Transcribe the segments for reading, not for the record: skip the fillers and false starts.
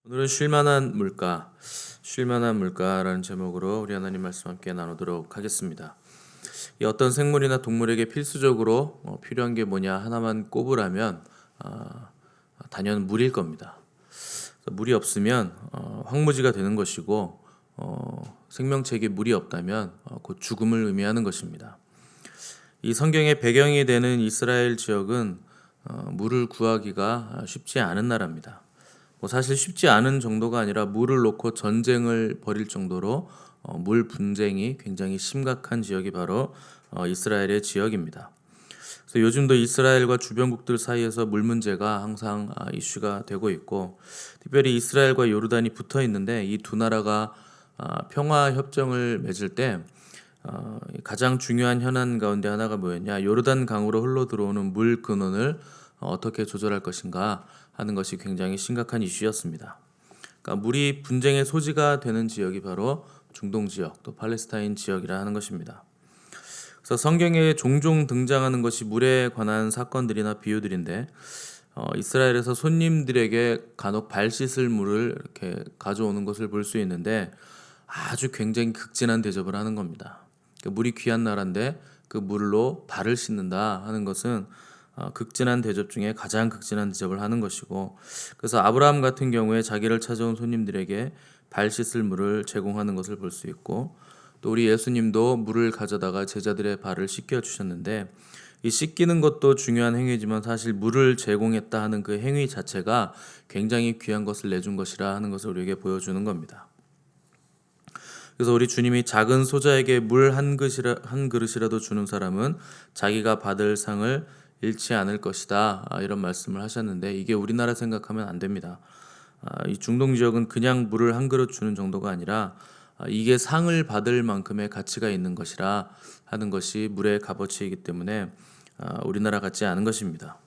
오늘은 쉴 만한 물가라는 제목으로 우리 하나님 말씀 함께 나누도록 하겠습니다. 이 어떤 생물이나 동물에게 필수적으로 필요한 게 뭐냐 하나만 꼽으라면 단연 물일 겁니다. 물이 없으면 황무지가 되는 것이고 생명체에게 물이 없다면 곧 죽음을 의미하는 것입니다. 이 성경의 배경이 되는 이스라엘 지역은 물을 구하기가 쉽지 않은 나라입니다. 사실 쉽지 않은 정도가 아니라 물을 놓고 전쟁을 벌일 정도로 물 분쟁이 굉장히 심각한 지역이 바로 이스라엘의 지역입니다. 그래서 요즘도 이스라엘과 주변국들 사이에서 물 문제가 항상 이슈가 되고 있고, 특별히 이스라엘과 요르단이 붙어 있는데 이 두 나라가 평화 협정을 맺을 때 가장 중요한 현안 가운데 하나가 뭐였냐, 요르단 강으로 흘러 들어오는 물 근원을 어떻게 조절할 것인가 하는 것이 굉장히 심각한 이슈였습니다. 그러니까 물이 분쟁의 소지가 되는 지역이 바로 중동 지역, 또 팔레스타인 지역이라 하는 것입니다. 그래서 성경에 종종 등장하는 것이 물에 관한 사건들이나 비유들인데, 이스라엘에서 손님들에게 간혹 발 씻을 물을 이렇게 가져오는 것을 볼 수 있는데 아주 굉장히 극진한 대접을 하는 겁니다. 그러니까 물이 귀한 나라인데 그 물로 발을 씻는다 하는 것은 극진한 대접 중에 가장 극진한 대접을 하는 것이고, 그래서 아브라함 같은 경우에 자기를 찾아온 손님들에게 발 씻을 물을 제공하는 것을 볼 수 있고, 또 우리 예수님도 물을 가져다가 제자들의 발을 씻겨 주셨는데, 이 씻기는 것도 중요한 행위지만 사실 물을 제공했다 하는 그 행위 자체가 굉장히 귀한 것을 내준 것이라 하는 것을 우리에게 보여주는 겁니다. 그래서 우리 주님이 작은 소자에게 물 한 그릇이라도 주는 사람은 자기가 받을 상을 잃지 않을 것이다, 이런 말씀을 하셨는데, 이게 우리나라 생각하면 안 됩니다. 이 중동 지역은 그냥 물을 한 그릇 주는 정도가 아니라 이게 상을 받을 만큼의 가치가 있는 것이라 하는 것이 물의 값어치이기 때문에 우리나라 같지 않은 것입니다.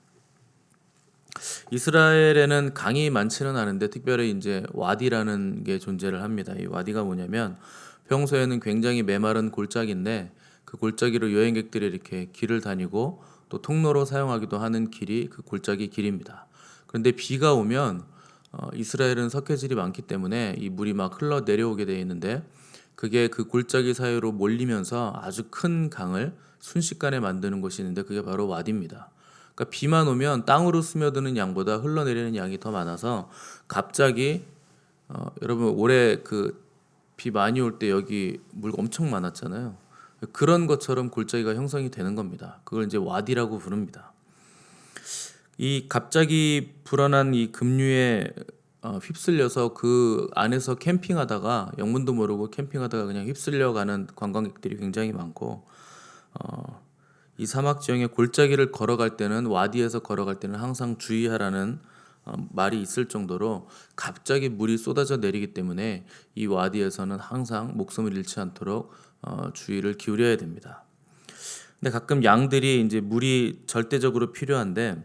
이스라엘에는 강이 많지는 않은데 특별히 이제 와디라는 게 존재를 합니다. 이 와디가 뭐냐면 평소에는 굉장히 메마른 골짜기인데 그 골짜기로 여행객들이 이렇게 길을 다니고 또 통로로 사용하기도 하는 길이 그 골짜기 길입니다. 그런데 비가 오면 이스라엘은 석회질이 많기 때문에 이 물이 막 흘러 내려오게 되어 있는데, 그게 그 골짜기 사이로 몰리면서 아주 큰 강을 순식간에 만드는 곳이 있는데 그게 바로 와디입니다. 그러니까 비만 오면 땅으로 스며드는 양보다 흘러내리는 양이 더 많아서 갑자기 여러분 올해 그 비 많이 올 때 여기 물 엄청 많았잖아요. 그런 것처럼 골짜기가 형성이 되는 겁니다. 그걸 이제 와디라고 부릅니다. 이 갑자기 불어난 이 급류에 휩쓸려서 그 안에서 캠핑하다가 영문도 모르고 캠핑하다가 그냥 휩쓸려가는 관광객들이 굉장히 많고, 이 사막 지형의 골짜기를 걸어갈 때는 와디에서 걸어갈 때는 항상 주의하라는 말이 있을 정도로 갑자기 물이 쏟아져 내리기 때문에 이 와디에서는 항상 목숨을 잃지 않도록 주의를 기울여야 됩니다. 근데 가끔 양들이 이제 물이 절대적으로 필요한데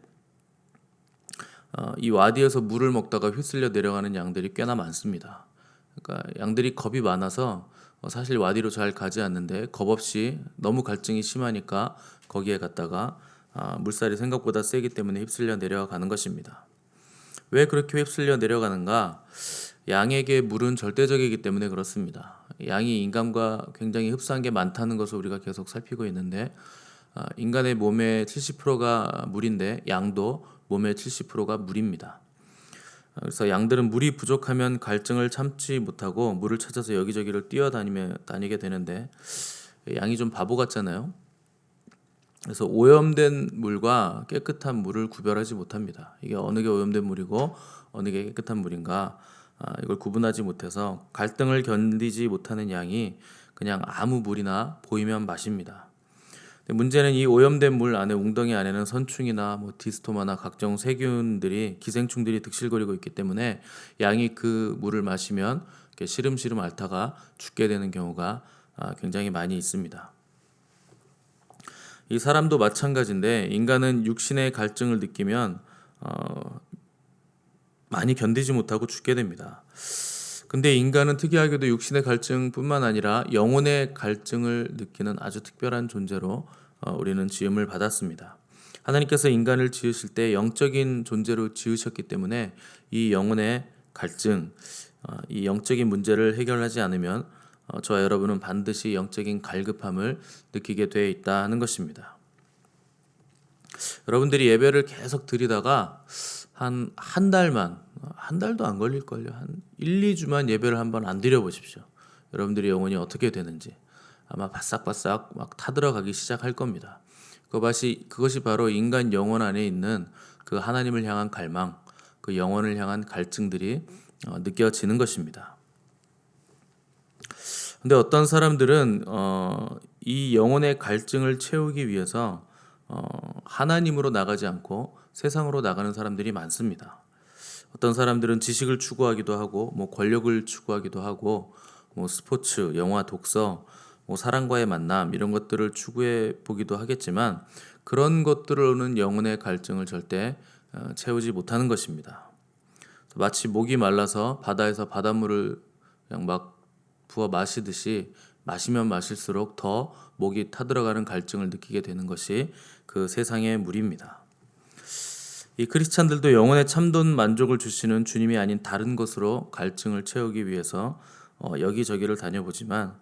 이 와디에서 물을 먹다가 휩쓸려 내려가는 양들이 꽤나 많습니다. 그러니까 양들이 겁이 많아서 사실 와디로 잘 가지 않는데 겁 없이 너무 갈증이 심하니까 거기에 갔다가 물살이 생각보다 세기 때문에 휩쓸려 내려가는 것입니다. 왜 그렇게 휩쓸려 내려가는가? 양에게 물은 절대적이기 때문에 그렇습니다. 양이 인간과 굉장히 흡사한 게 많다는 것을 우리가 계속 살피고 있는데, 인간의 몸의 70%가 물인데 양도 몸의 70%가 물입니다. 그래서 양들은 물이 부족하면 갈증을 참지 못하고 물을 찾아서 여기저기를 뛰어다니게 되는데, 양이 좀 바보 같잖아요. 그래서 오염된 물과 깨끗한 물을 구별하지 못합니다. 이게 어느 게 오염된 물이고 어느 게 깨끗한 물인가, 이걸 구분하지 못해서 갈등을 견디지 못하는 양이 그냥 아무 물이나 보이면 마십니다. 근데 문제는 이 오염된 물 안에, 웅덩이 안에는 선충이나 디스토마나 각종 세균들이, 기생충들이 득실거리고 있기 때문에 양이 그 물을 마시면 이렇게 시름시름 앓다가 죽게 되는 경우가 굉장히 많이 있습니다. 이 사람도 마찬가지인데, 인간은 육신의 갈증을 느끼면 많이 견디지 못하고 죽게 됩니다. 근데 인간은 특이하게도 육신의 갈증뿐만 아니라 영혼의 갈증을 느끼는 아주 특별한 존재로 우리는 지음을 받았습니다. 하나님께서 인간을 지으실 때 영적인 존재로 지으셨기 때문에 이 영혼의 갈증, 이 영적인 문제를 해결하지 않으면 저와 여러분은 반드시 영적인 갈급함을 느끼게 돼 있다 하는 것입니다. 여러분들이 예배를 계속 드리다가 한 달만, 한 달도 안 걸릴걸요. 한 1, 2주만 예배를 한번 안 드려 보십시오. 여러분들의 영혼이 어떻게 되는지 아마 바싹바싹 막 타들어가기 시작할 겁니다. 그것이 바로 인간 영혼 안에 있는 그 하나님을 향한 갈망, 그 영혼을 향한 갈증들이 느껴지는 것입니다. 근데 어떤 사람들은 이 영혼의 갈증을 채우기 위해서 하나님으로 나가지 않고 세상으로 나가는 사람들이 많습니다. 어떤 사람들은 지식을 추구하기도 하고, 뭐 권력을 추구하기도 하고, 뭐 스포츠, 영화, 독서, 뭐 사랑과의 만남 이런 것들을 추구해 보기도 하겠지만 그런 것들로는 영혼의 갈증을 절대 채우지 못하는 것입니다. 마치 목이 말라서 바다에서 바닷물을 그냥 막 부어 마시듯이 마시면 마실수록 더 목이 타들어가는 갈증을 느끼게 되는 것이 그 세상의 물입니다. 이 크리스찬들도 영혼의 참된 만족을 주시는 주님이 아닌 다른 것으로 갈증을 채우기 위해서 여기저기를 다녀보지만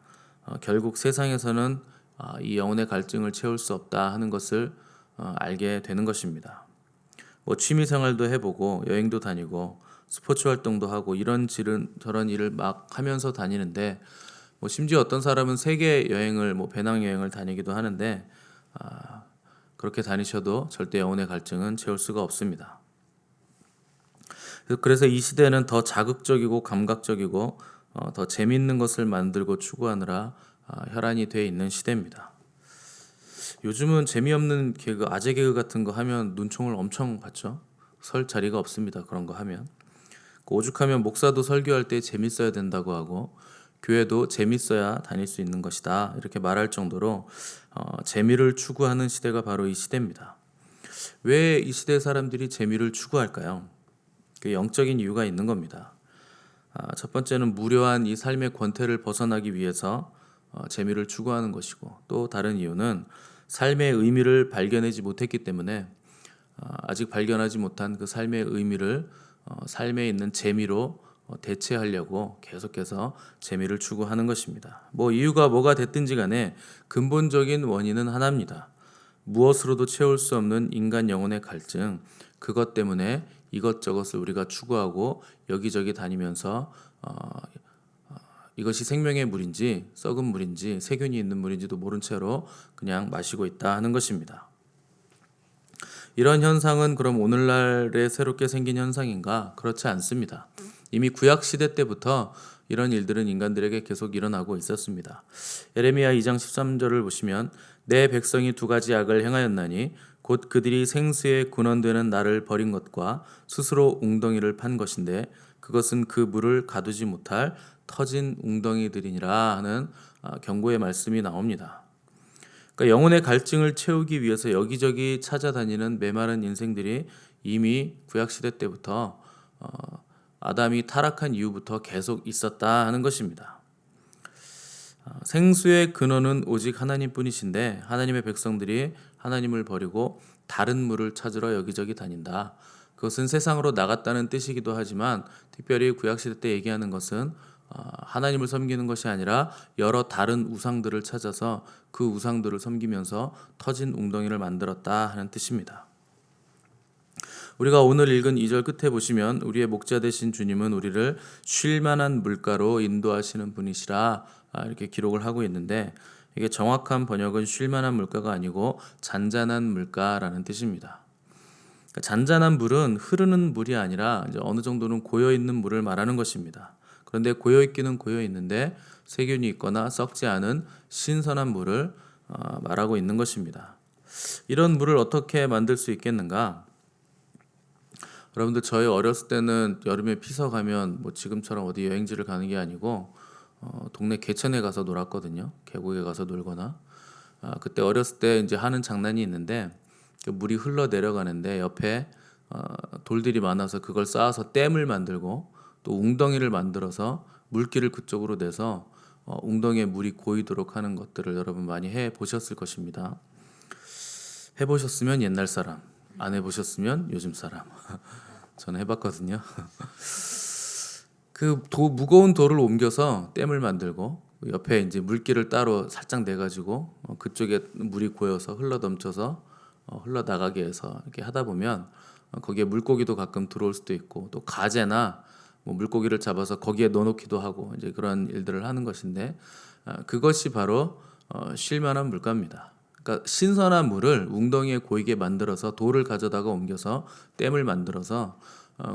결국 세상에서는 이 영혼의 갈증을 채울 수 없다 하는 것을 알게 되는 것입니다. 뭐 취미 생활도 해보고 여행도 다니고 스포츠 활동도 하고 이런 저런 일을 막 하면서 다니는데 뭐 심지어 어떤 사람은 세계 여행을 뭐 배낭 여행을 다니기도 하는데 그렇게 다니셔도 절대 영혼의 갈증은 채울 수가 없습니다. 그래서 이 시대는 더 자극적이고 감각적이고 더 재미있는 것을 만들고 추구하느라 혈안이 돼 있는 시대입니다. 요즘은 재미없는 개그, 아재 개그 같은 거 하면 눈총을 엄청 받죠. 설 자리가 없습니다. 그런 거 하면. 오죽하면 목사도 설교할 때 재밌어야 된다고 하고 교회도 재밌어야 다닐 수 있는 것이다 이렇게 말할 정도로 재미를 추구하는 시대가 바로 이 시대입니다. 왜 이 시대 사람들이 재미를 추구할까요? 그 영적인 이유가 있는 겁니다. 첫 번째는 무료한 이 삶의 권태를 벗어나기 위해서 재미를 추구하는 것이고, 또 다른 이유는 삶의 의미를 발견하지 못했기 때문에 아직 발견하지 못한 그 삶의 의미를 삶에 있는 재미로 대체하려고 계속해서 재미를 추구하는 것입니다. 뭐 이유가 뭐가 됐든지 간에 근본적인 원인은 하나입니다. 무엇으로도 채울 수 없는 인간 영혼의 갈증, 그것 때문에 이것저것을 우리가 추구하고 여기저기 다니면서 이것이 생명의 물인지 썩은 물인지 세균이 있는 물인지도 모른 채로 그냥 마시고 있다 하는 것입니다. 이런 현상은 그럼 오늘날에 새롭게 생긴 현상인가? 그렇지 않습니다. 이미 구약 시대 때부터 이런 일들은 인간들에게 계속 일어나고 있었습니다. 예레미야 2장 13절을 보시면 내 백성이 두 가지 악을 행하였나니 곧 그들이 생수의 근원되는 나를 버린 것과 스스로 웅덩이를 판 것인데 그것은 그 물을 가두지 못할 터진 웅덩이들이니라 하는 경고의 말씀이 나옵니다. 그러니까 영혼의 갈증을 채우기 위해서 여기저기 찾아다니는 메마른 인생들이 이미 구약시대 때부터 아담이 타락한 이후부터 계속 있었다 하는 것입니다. 생수의 근원은 오직 하나님뿐이신데 하나님의 백성들이 하나님을 버리고 다른 물을 찾으러 여기저기 다닌다. 그것은 세상으로 나갔다는 뜻이기도 하지만 특별히 구약시대 때 얘기하는 것은 하나님을 섬기는 것이 아니라 여러 다른 우상들을 찾아서 그 우상들을 섬기면서 터진 웅덩이를 만들었다 하는 뜻입니다. 우리가 오늘 읽은 2절 끝에 보시면 우리의 목자 되신 주님은 우리를 쉴 만한 물가로 인도하시는 분이시라 이렇게 기록을 하고 있는데 이게 정확한 번역은 쉴 만한 물가가 아니고 잔잔한 물가라는 뜻입니다. 그러니까 잔잔한 물은 흐르는 물이 아니라 이제 어느 정도는 고여있는 물을 말하는 것입니다. 그런데 고여있기는 고여있는데 세균이 있거나 썩지 않은 신선한 물을 말하고 있는 것입니다. 이런 물을 어떻게 만들 수 있겠는가? 여러분들 저희 어렸을 때는 여름에 피서가면 뭐 지금처럼 어디 여행지를 가는 게 아니고 동네 개천에 가서 놀았거든요. 계곡에 가서 놀거나 그때 어렸을 때 이제 하는 장난이 있는데 그 물이 흘러 내려가는데 옆에 돌들이 많아서 그걸 쌓아서 댐을 만들고 또 웅덩이를 만들어서 물기를 그쪽으로 내서 웅덩이에 물이 고이도록 하는 것들을 여러분 많이 해보셨을 것입니다. 해보셨으면 옛날 사람, 안 해보셨으면 요즘 사람. 저는 해봤거든요. 무거운 돌을 옮겨서 댐을 만들고 옆에 이제 물길을 따로 살짝 내 가지고 그쪽에 물이 고여서 흘러 넘쳐서 흘러 나가게 해서 이렇게 하다 보면 거기에 물고기도 가끔 들어올 수도 있고, 또 가재나 뭐 물고기를 잡아서 거기에 넣어놓기도 하고 이제 그런 일들을 하는 것인데, 그것이 바로 쉴만한 물가입니다. 그러니까 신선한 물을 웅덩이에 고이게 만들어서 돌을 가져다가 옮겨서 댐을 만들어서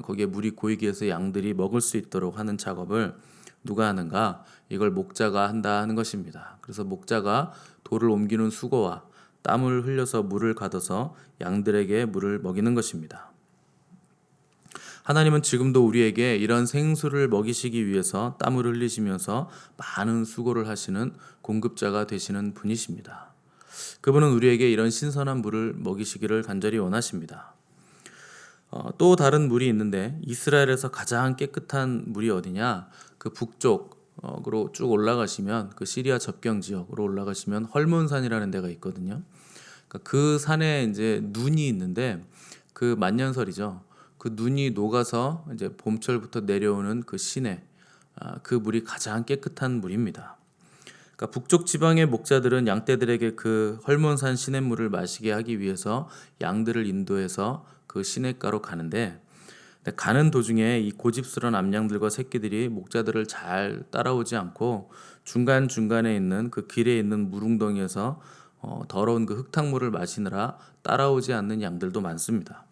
거기에 물이 고이게 해서 양들이 먹을 수 있도록 하는 작업을 누가 하는가? 이걸 목자가 한다 하는 것입니다. 그래서 목자가 돌을 옮기는 수고와 땀을 흘려서 물을 가둬서 양들에게 물을 먹이는 것입니다. 하나님은 지금도 우리에게 이런 생수를 먹이시기 위해서 땀을 흘리시면서 많은 수고를 하시는 공급자가 되시는 분이십니다. 그분은 우리에게 이런 신선한 물을 먹이시기를 간절히 원하십니다. 또 다른 물이 있는데, 이스라엘에서 가장 깨끗한 물이 어디냐? 그 북쪽으로 쭉 올라가시면, 그 시리아 접경 지역으로 올라가시면 헐몬산이라는 데가 있거든요. 그러니까 그 산에 이제 눈이 있는데, 그 만년설이죠. 그 눈이 녹아서 이제 봄철부터 내려오는 그 시내, 그 물이 가장 깨끗한 물입니다. 그러니까 북쪽 지방의 목자들은 양떼들에게 그 헐몬산 시냇물을 마시게 하기 위해서 양들을 인도해서 그 시냇가로 가는데, 가는 도중에 이 고집스러운 암양들과 새끼들이 목자들을 잘 따라오지 않고 중간중간에 있는 그 길에 있는 물웅덩이에서 더러운 그 흙탕물을 마시느라 따라오지 않는 양들도 많습니다.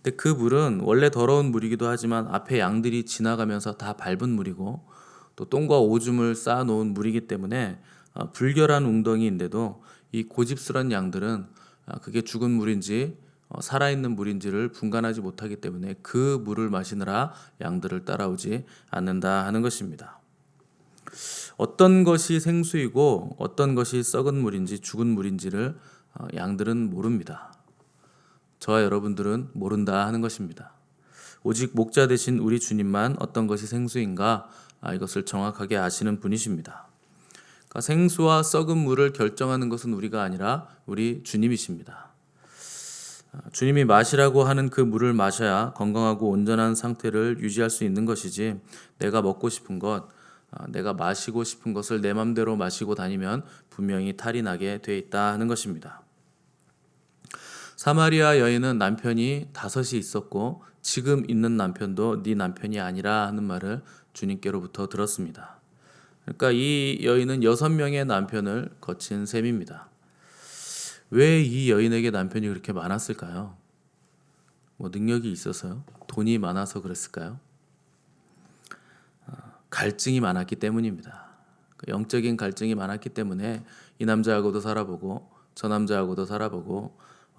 근데 그 물은 원래 더러운 물이기도 하지만 앞에 양들이 지나가면서 다 밟은 물이고, 또 똥과 오줌을 쌓아놓은 물이기 때문에 불결한 웅덩이인데도 이 고집스런 양들은 그게 죽은 물인지 살아있는 물인지를 분간하지 못하기 때문에 그 물을 마시느라 양들을 따라오지 않는다 하는 것입니다. 어떤 것이 생수이고 어떤 것이 썩은 물인지 죽은 물인지를 양들은 모릅니다. 저와 여러분들은 모른다 하는 것입니다. 오직 목자 되신 우리 주님만 어떤 것이 생수인가 이것을 정확하게 아시는 분이십니다. 그러니까 생수와 썩은 물을 결정하는 것은 우리가 아니라 우리 주님이십니다. 주님이 마시라고 하는 그 물을 마셔야 건강하고 온전한 상태를 유지할 수 있는 것이지, 내가 먹고 싶은 것, 내가 마시고 싶은 것을 내 맘대로 마시고 다니면 분명히 탈이 나게 돼 있다 하는 것입니다. 사마리아 여인은 남편이 5이 있었고 지금 있는 남편도 네 남편이 아니라 하는 말을 주님께로부터 들었습니다. 그러니까 이 여인은 6명의 남편을 거친 셈입니다. 왜 이 여인에게 남편이 그렇게 많았을까요? 뭐 능력이 있어서요? 돈이 많아서 그랬을까요? 갈증이 많았기 때문입니다. 영적인 갈증이 많았기 때문에 이 남자하고도 살아보고 저 남자하고도 살아보고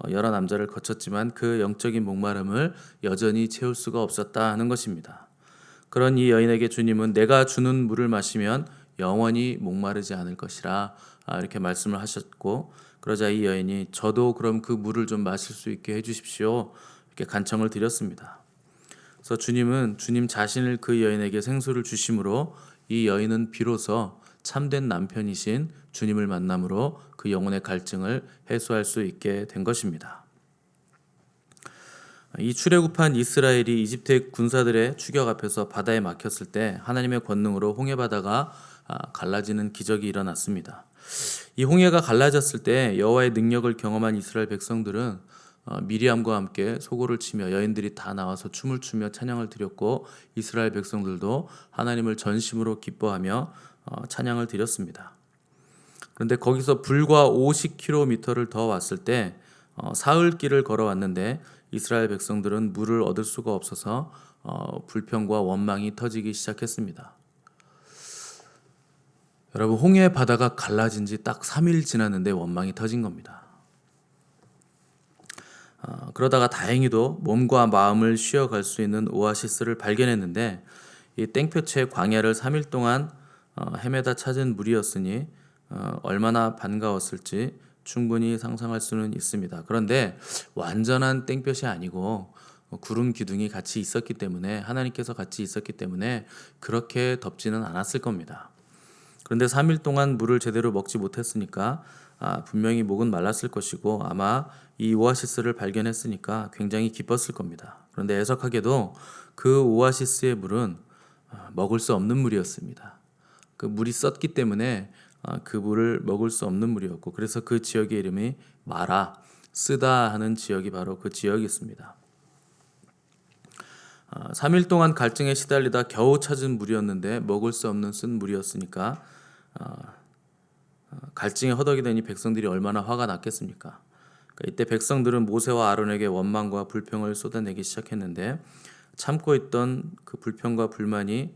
여러 남자를 거쳤지만 그 영적인 목마름을 여전히 채울 수가 없었다 하는 것입니다. 그런 이 여인에게 주님은 내가 주는 물을 마시면 영원히 목마르지 않을 것이라 이렇게 말씀을 하셨고, 그러자 이 여인이 저도 그럼 그 물을 좀 마실 수 있게 해주십시오 이렇게 간청을 드렸습니다. 그래서 주님은 주님 자신을 그 여인에게 생수를 주심으로 이 여인은 비로소 참된 남편이신 주님을 만남으로 그 영혼의 갈증을 해소할 수 있게 된 것입니다. 이 출애굽한 이스라엘이 이집트의 군사들의 추격 앞에서 바다에 막혔을 때 하나님의 권능으로 홍해 바다가 갈라지는 기적이 일어났습니다. 이 홍해가 갈라졌을 때 여호와의 능력을 경험한 이스라엘 백성들은 미리암과 함께 소고를 치며 여인들이 다 나와서 춤을 추며 찬양을 드렸고, 이스라엘 백성들도 하나님을 전심으로 기뻐하며 찬양을 드렸습니다. 그런데 거기서 불과 50km를 더 왔을 때 사흘길을 걸어왔는데 이스라엘 백성들은 물을 얻을 수가 없어서 불평과 원망이 터지기 시작했습니다. 여러분, 홍해 바다가 갈라진 지 딱 3일 지났는데 원망이 터진 겁니다. 그러다가 다행히도 몸과 마음을 쉬어갈 수 있는 오아시스를 발견했는데, 이 땡볕의 광야를 3일 동안 헤매다 찾은 물이었으니 얼마나 반가웠을지 충분히 상상할 수는 있습니다. 그런데 완전한 땡볕이 아니고 구름 기둥이 같이 있었기 때문에, 하나님께서 같이 있었기 때문에 그렇게 덥지는 않았을 겁니다. 그런데 3일 동안 물을 제대로 먹지 못했으니까 분명히 목은 말랐을 것이고, 아마 이 오아시스를 발견했으니까 굉장히 기뻤을 겁니다. 그런데 애석하게도 그 오아시스의 물은 먹을 수 없는 물이었습니다. 그 물이 썼기 때문에 그 물을 먹을 수 없는 물이었고, 그래서 그 지역의 이름이 마라, 쓰다 하는 지역이 바로 그 지역이었습니다. 3일 동안 갈증에 시달리다 겨우 찾은 물이었는데 먹을 수 없는 쓴 물이었으니까 갈증에 허덕이더니 백성들이 얼마나 화가 났겠습니까? 그러니까 이때 백성들은 모세와 아론에게 원망과 불평을 쏟아내기 시작했는데, 참고 있던 그 불평과 불만이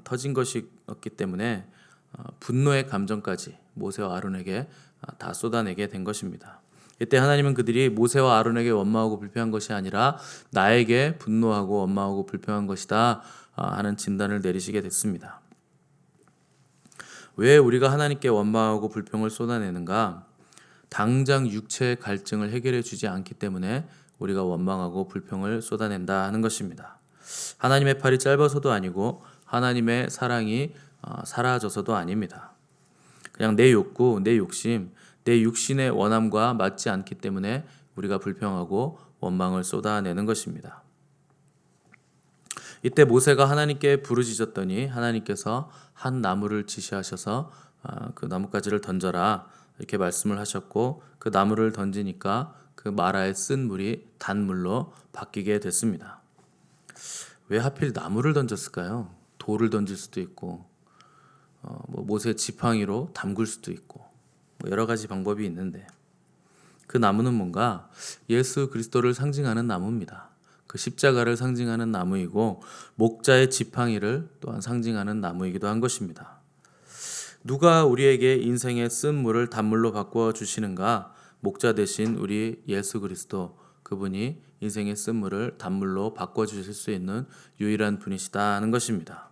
터진 것이었기 때문에 분노의 감정까지 모세와 아론에게 다 쏟아내게 된 것입니다. 이때 하나님은 그들이 모세와 아론에게 원망하고 불평한 것이 아니라 나에게 분노하고 원망하고 불평한 것이다 하는 진단을 내리시게 됐습니다. 왜 우리가 하나님께 원망하고 불평을 쏟아내는가? 당장 육체의 갈증을 해결해 주지 않기 때문에 우리가 원망하고 불평을 쏟아낸다 하는 것입니다. 하나님의 팔이 짧아서도 아니고 하나님의 사랑이 사라져서도 아닙니다. 그냥 내 욕구, 내 욕심, 내 육신의 원함과 맞지 않기 때문에 우리가 불평하고 원망을 쏟아내는 것입니다. 이때 모세가 하나님께 부르짖었더니 하나님께서 한 나무를 지시하셔서 그 나뭇가지를 던져라 이렇게 말씀을 하셨고, 그 나무를 던지니까 그 마라에 쓴 물이 단물로 바뀌게 됐습니다. 왜 하필 나무를 던졌을까요? 돌을 던질 수도 있고 모세 지팡이로 담글 수도 있고 여러 가지 방법이 있는데, 그 나무는 뭔가 예수 그리스도를 상징하는 나무입니다. 그 십자가를 상징하는 나무이고 목자의 지팡이를 또한 상징하는 나무이기도 한 것입니다. 누가 우리에게 인생의 쓴 물을 단물로 바꾸어 주시는가? 목자 대신 우리 예수 그리스도, 그분이 인생의 쓴 물을 단물로 바꿔 주실 수 있는 유일한 분이시다 하는 것입니다.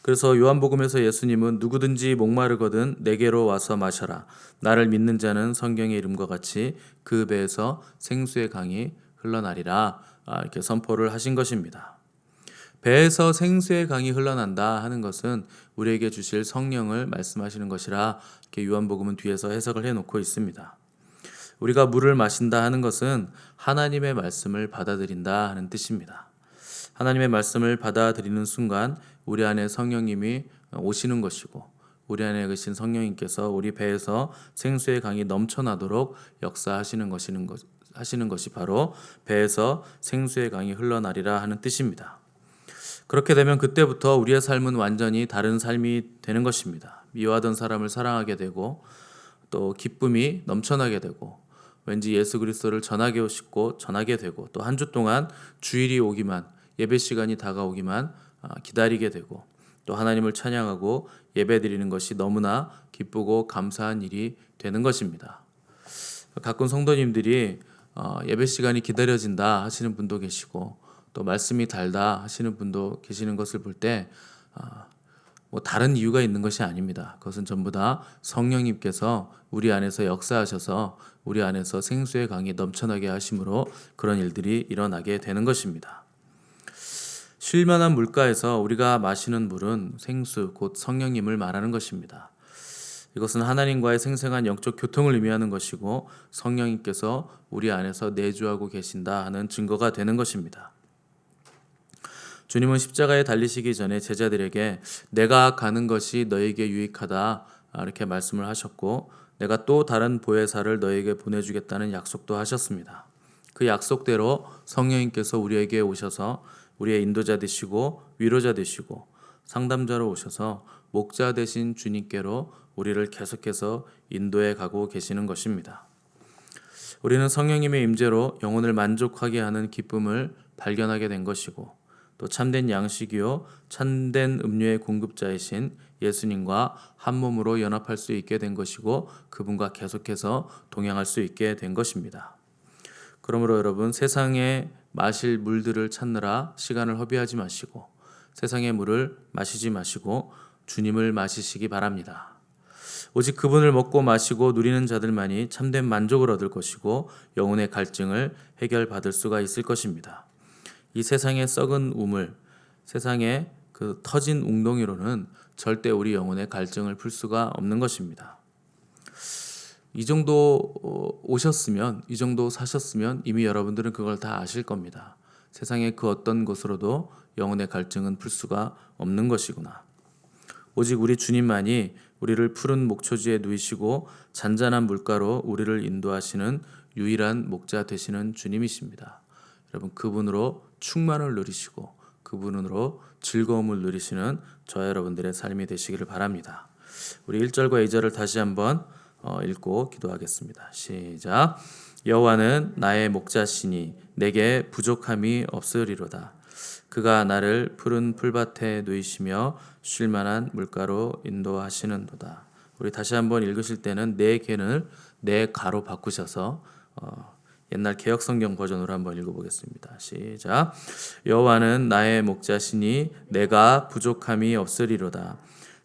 그래서 요한복음에서 예수님은 누구든지 목마르거든 내게로 와서 마셔라. 나를 믿는 자는 성경의 이름과 같이 그 배에서 생수의 강이 흘러나리라 이렇게 선포를 하신 것입니다. 배에서 생수의 강이 흘러난다 하는 것은 우리에게 주실 성령을 말씀하시는 것이라 이렇게 요한복음은 뒤에서 해석을 해놓고 있습니다. 우리가 물을 마신다 하는 것은 하나님의 말씀을 받아들인다 하는 뜻입니다. 하나님의 말씀을 받아들이는 순간 우리 안에 성령님이 오시는 것이고, 우리 안에 계신 성령님께서 우리 배에서 생수의 강이 넘쳐나도록 역사하시는 것이 바로 배에서 생수의 강이 흘러나리라 하는 뜻입니다. 그렇게 되면 그때부터 우리의 삶은 완전히 다른 삶이 되는 것입니다. 미워하던 사람을 사랑하게 되고, 또 기쁨이 넘쳐나게 되고, 왠지 예수 그리스도를 전하게 싶고 전하게 되고, 또 한 주 동안 주일이 오기만, 예배 시간이 다가오기만 기다리게 되고, 또 하나님을 찬양하고 예배드리는 것이 너무나 기쁘고 감사한 일이 되는 것입니다. 가끔 성도님들이 예배 시간이 기다려진다 하시는 분도 계시고, 또 말씀이 달다 하시는 분도 계시는 것을 볼 때 다른 이유가 있는 것이 아닙니다. 그것은 전부 다 성령님께서 우리 안에서 역사하셔서 우리 안에서 생수의 강이 넘쳐나게 하심으로 그런 일들이 일어나게 되는 것입니다. 쉴만한 물가에서 우리가 마시는 물은 생수, 곧 성령님을 말하는 것입니다. 이것은 하나님과의 생생한 영적 교통을 의미하는 것이고, 성령님께서 우리 안에서 내주하고 계신다 하는 증거가 되는 것입니다. 주님은 십자가에 달리시기 전에 제자들에게 내가 가는 것이 너에게 유익하다 이렇게 말씀을 하셨고, 내가 또 다른 보혜사를 너에게 보내주겠다는 약속도 하셨습니다. 그 약속대로 성령님께서 우리에게 오셔서 우리의 인도자 되시고 위로자 되시고 상담자로 오셔서 목자 되신 주님께로 우리를 계속해서 인도해 가고 계시는 것입니다. 우리는 성령님의 임재로 영혼을 만족하게 하는 기쁨을 발견하게 된 것이고, 또 참된 양식이요 참된 음료의 공급자이신 예수님과 한 몸으로 연합할 수 있게 된 것이고, 그분과 계속해서 동행할 수 있게 된 것입니다. 그러므로 여러분, 세상에 마실 물들을 찾느라 시간을 허비하지 마시고 세상의 물을 마시지 마시고 주님을 마시시기 바랍니다. 오직 그분을 먹고 마시고 누리는 자들만이 참된 만족을 얻을 것이고 영혼의 갈증을 해결받을 수가 있을 것입니다. 이 세상의 썩은 우물, 세상의 그 터진 웅덩이로는 절대 우리 영혼의 갈증을 풀 수가 없는 것입니다. 이 정도 오셨으면, 이 정도 사셨으면 이미 여러분들은 그걸 다 아실 겁니다. 세상의 그 어떤 것으로도 영혼의 갈증은 풀 수가 없는 것이구나. 오직 우리 주님만이 우리를 푸른 목초지에 누이시고 잔잔한 물가로 우리를 인도하시는 유일한 목자 되시는 주님이십니다. 여러분, 그분으로 충만을 누리시고 그분으로 즐거움을 누리시는 저와 여러분들의 삶이 되시기를 바랍니다. 우리 1절과 2절을 다시 한번 읽고 기도하겠습니다. 시작. 여호와는 나의 목자시니 내게 부족함이 없으리로다. 그가 나를 푸른 풀밭에 누이시며 쉴만한 물가로 인도하시는도다. 우리 다시 한번 읽으실 때는 내 개를 내 가로 바꾸셔서 옛날 개역성경 버전으로 한번 읽어보겠습니다. 시작. 여호와는 나의 목자시니 내가 부족함이 없으리로다.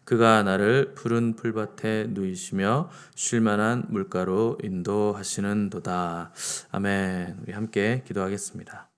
그가 나를 푸른 풀밭에 누이시며 쉴만한 물가로 인도하시는도다. 아멘. 우리 함께 기도하겠습니다.